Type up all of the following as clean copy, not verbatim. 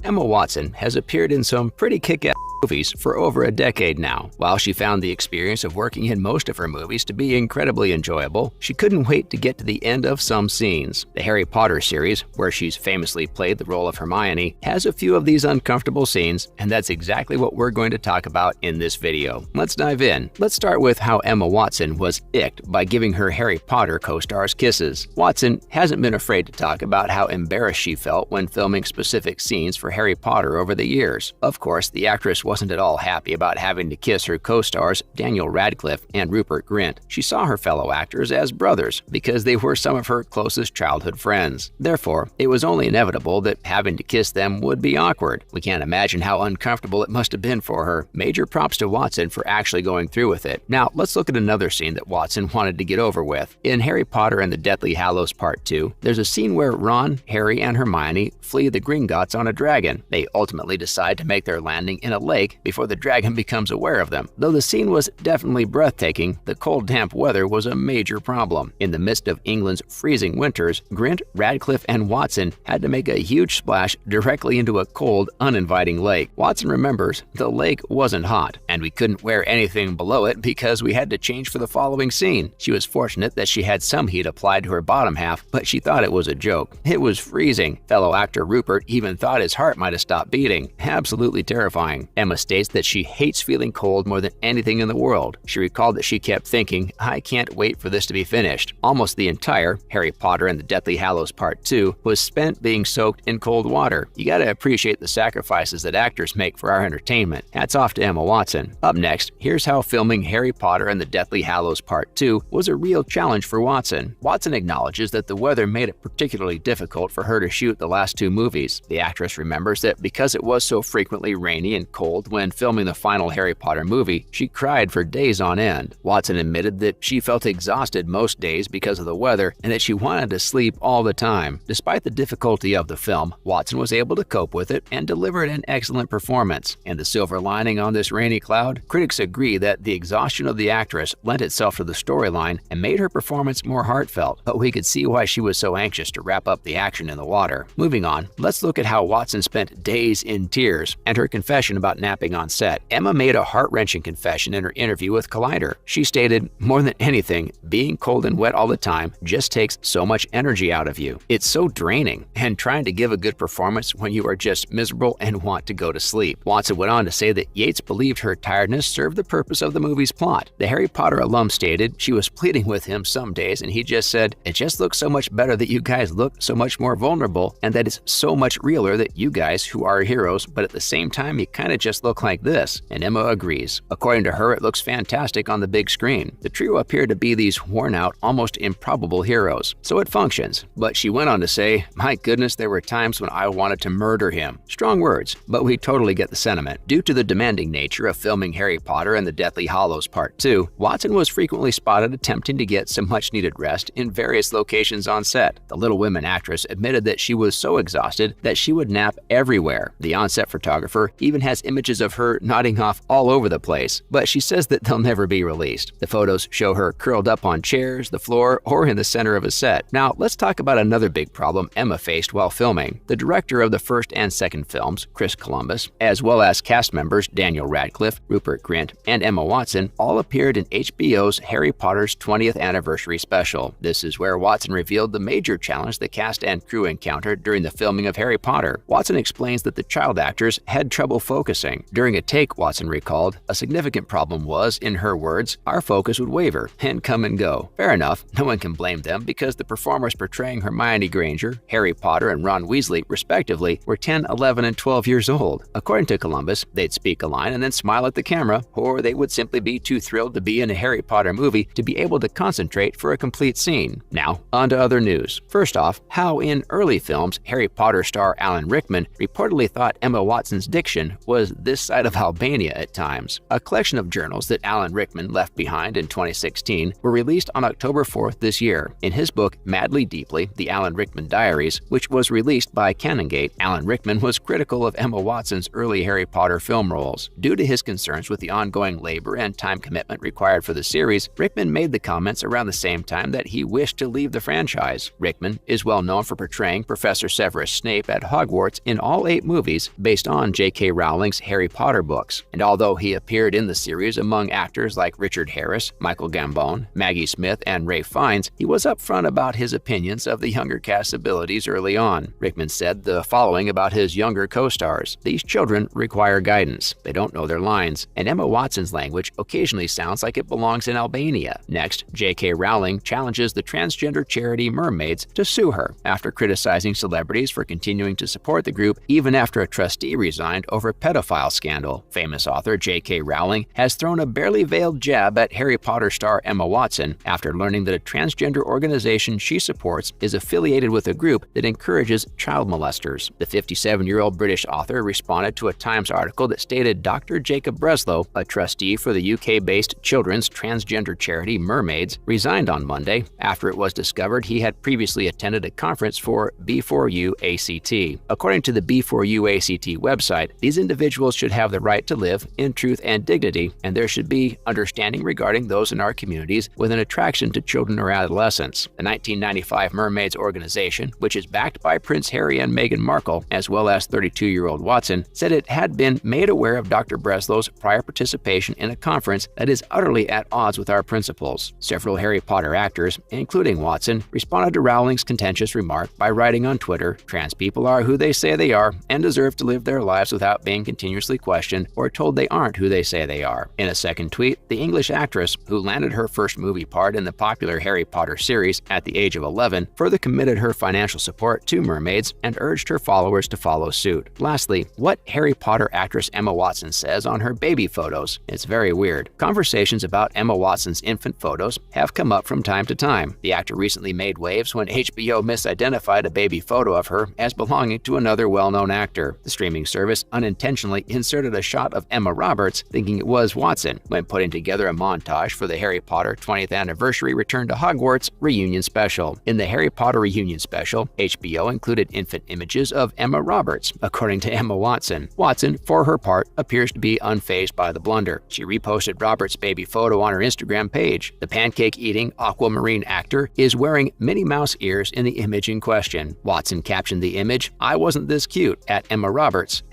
Emma Watson has appeared in some pretty kick-ass movies for over a decade now. While she found the experience of working in most of her movies to be incredibly enjoyable, she couldn't wait to get to the end of some scenes. The Harry Potter series, where she's famously played the role of Hermione, has a few of these uncomfortable scenes, and that's exactly what we're going to talk about in this video. Let's dive in. Let's start with how Emma Watson was icked by giving her Harry Potter co-stars kisses. Watson hasn't been afraid to talk about how embarrassed she felt when filming specific scenes for Harry Potter over the years. Of course, the actress wasn't at all happy about having to kiss her co-stars Daniel Radcliffe and Rupert Grint. She saw her fellow actors as brothers because they were some of her closest childhood friends. Therefore, it was only inevitable that having to kiss them would be awkward. We can't imagine how uncomfortable it must have been for her. Major props to Watson for actually going through with it. Now, let's look at another scene that Watson wanted to get over with. In Harry Potter and the Deathly Hallows Part 2, there's a scene where Ron, Harry, and Hermione flee the Gringotts on a dragon. They ultimately decide to make their landing in a lake before the dragon becomes aware of them. Though the scene was definitely breathtaking, the cold, damp weather was a major problem. In the midst of England's freezing winters, Grint, Radcliffe, and Watson had to make a huge splash directly into a cold, uninviting lake. Watson remembers the lake wasn't hot, and we couldn't wear anything below it because we had to change for the following scene. She was fortunate that she had some heat applied to her bottom half, but she thought it was a joke. It was freezing. Fellow actor Rupert even thought his heart might have stopped beating. Absolutely terrifying. Emma states that she hates feeling cold more than anything in the world. She recalled that she kept thinking, "I can't wait for this to be finished." Almost the entire Harry Potter and the Deathly Hallows Part 2 was spent being soaked in cold water. You gotta appreciate the sacrifices that actors make for our entertainment. Hats off to Emma Watson. Up next, here's how filming Harry Potter and the Deathly Hallows Part 2 was a real challenge for Watson. Watson acknowledges that the weather made it particularly difficult for her to shoot the last two movies. The actress remembers that because it was so frequently rainy and cold when filming the final Harry Potter movie, she cried for days on end. Watson admitted that she felt exhausted most days because of the weather and that she wanted to sleep all the time. Despite the difficulty of the film, Watson was able to cope with it and delivered an excellent performance. And the silver lining on this rainy cloud? Critics agree that the exhaustion of the actress lent itself to the storyline and made her performance more heartfelt, but we could see why she was so anxious to wrap up the action in the water. Moving on, let's look at how Watson spent days in tears and her confession about napping on set. Emma made a heart-wrenching confession in her interview with Collider. She stated, "More than anything, being cold and wet all the time just takes so much energy out of you. It's so draining, and trying to give a good performance when you are just miserable and want to go to sleep." Watson went on to say that Yates believed her tiredness served the purpose of the movie's plot. The Harry Potter alum stated she was pleading with him some days and he just said, "It just looks so much better that you guys look so much more vulnerable and that it's so much realer that you guys who are heroes, but at the same time you kind of just look like this." And Emma agrees. According to her, it looks fantastic on the big screen. The trio appear to be these worn-out, almost improbable heroes. So it functions. But she went on to say, "My goodness, there were times when I wanted to murder him." Strong words, but we totally get the sentiment. Due to the demanding nature of filming Harry Potter and the Deathly Hallows Part 2, Watson was frequently spotted attempting to get some much-needed rest in various locations on set. The Little Women actress admitted that she was so exhausted that she would nap everywhere. The on-set photographer even has images of her nodding off all over the place, but she says that they'll never be released. The photos show her curled up on chairs, the floor, or in the center of a set. Now, let's talk about another big problem Emma faced while filming. The director of the first and second films, Chris Columbus, as well as cast members Daniel Radcliffe, Rupert Grint, and Emma Watson all appeared in HBO's Harry Potter's 20th anniversary special. This is where Watson revealed the major challenge the cast and crew encountered during the filming of Harry Potter. Watson explains that the child actors had trouble focusing. During a take, Watson recalled, a significant problem was, in her words, our focus would waver and come and go. Fair enough, no one can blame them because the performers portraying Hermione Granger, Harry Potter, and Ron Weasley, respectively, were 10, 11, and 12 years old. According to Columbus, they'd speak a line and then smile at the camera, or they would simply be too thrilled to be in a Harry Potter movie to be able to concentrate for a complete scene. Now, on to other news. First off, how in early films, Harry Potter star Alan Rickman reportedly thought Emma Watson's diction was this side of Albania at times. A collection of journals that Alan Rickman left behind in 2016 were released on October 4th this year. In his book, Madly Deeply, The Alan Rickman Diaries, which was released by Canongate, Alan Rickman was critical of Emma Watson's early Harry Potter film roles. Due to his concerns with the ongoing labor and time commitment required for the series, Rickman made the comments around the same time that he wished to leave the franchise. Rickman is well known for portraying Professor Severus Snape at Hogwarts in all 8 movies based on J.K. Rowling's Harry Potter books. And although he appeared in the series among actors like Richard Harris, Michael Gambon, Maggie Smith, and Ralph Fiennes, he was upfront about his opinions of the younger cast's abilities early on. Rickman said the following about his younger co-stars: "These children require guidance. They don't know their lines, and Emma Watson's language occasionally sounds like it belongs in Albania." Next, J.K. Rowling challenges the transgender charity Mermaids to sue her after criticizing celebrities for continuing to support the group even after a trustee resigned over a pedophile scandal. Famous author J.K. Rowling has thrown a barely veiled jab at Harry Potter star Emma Watson after learning that a transgender organization she supports is affiliated with a group that encourages child molesters. The 57-year-old British author responded to a Times article that stated Dr. Jacob Breslow, a trustee for the UK-based children's transgender charity Mermaids, resigned on Monday after it was discovered he had previously attended a conference for B4U ACT. According to the B4U ACT website, these individuals should have the right to live in truth and dignity, and there should be understanding regarding those in our communities with an attraction to children or adolescents. The 1995 Mermaids organization, which is backed by Prince Harry and Meghan Markle, as well as 32-year-old Watson, said it had been made aware of Dr. Breslow's prior participation in a conference that is utterly at odds with our principles. Several Harry Potter actors, including Watson, responded to Rowling's contentious remark by writing on Twitter, "Trans people are who they say they are and deserve to live their lives without being continuously questioned or told they aren't who they say they are." In a second tweet, the English actress, who landed her first movie part in the popular Harry Potter series at the age of 11, further committed her financial support to Mermaids and urged her followers to follow suit. Lastly, what Harry Potter actress Emma Watson says on her baby photos. It's very weird. Conversations about Emma Watson's infant photos have come up from time to time. The actor recently made waves when HBO misidentified a baby photo of her as belonging to another well-known actor. The streaming service unintentionally inserted a shot of Emma Roberts, thinking it was Watson, when putting together a montage for the Harry Potter 20th Anniversary Return to Hogwarts reunion special. In the Harry Potter reunion special, HBO included infant images of Emma Roberts, according to Emma Watson. Watson, for her part, appears to be unfazed by the blunder. She reposted Roberts' baby photo on her Instagram page. The pancake-eating aquamarine actor is wearing Minnie Mouse ears in the image in question. Watson captioned the image, "I wasn't this cute," at Emma Roberts,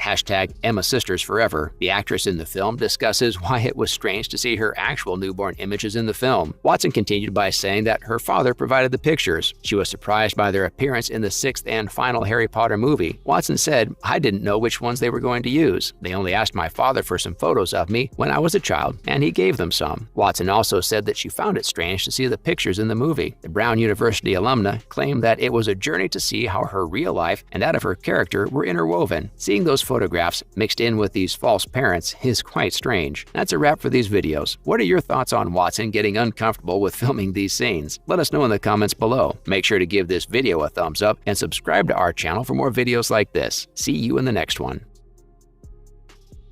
#Emma Sisters Forever. The actress in the film discusses why it was strange to see her actual newborn images in the film. Watson continued by saying that her father provided the pictures. She was surprised by their appearance in the 6th and final Harry Potter movie. Watson said, "I didn't know which ones they were going to use. They only asked my father for some photos of me when I was a child, and he gave them some." Watson also said that she found it strange to see the pictures in the movie. The Brown University alumna claimed that it was a journey to see how her real life and that of her character were interwoven. Seeing those photographs mixed in with these false parents is quite strange. That's a wrap for these videos. What are your thoughts on Watson getting uncomfortable with filming these scenes? Let us know in the comments below. Make sure to give this video a thumbs up and subscribe to our channel for more videos like this. See you in the next one.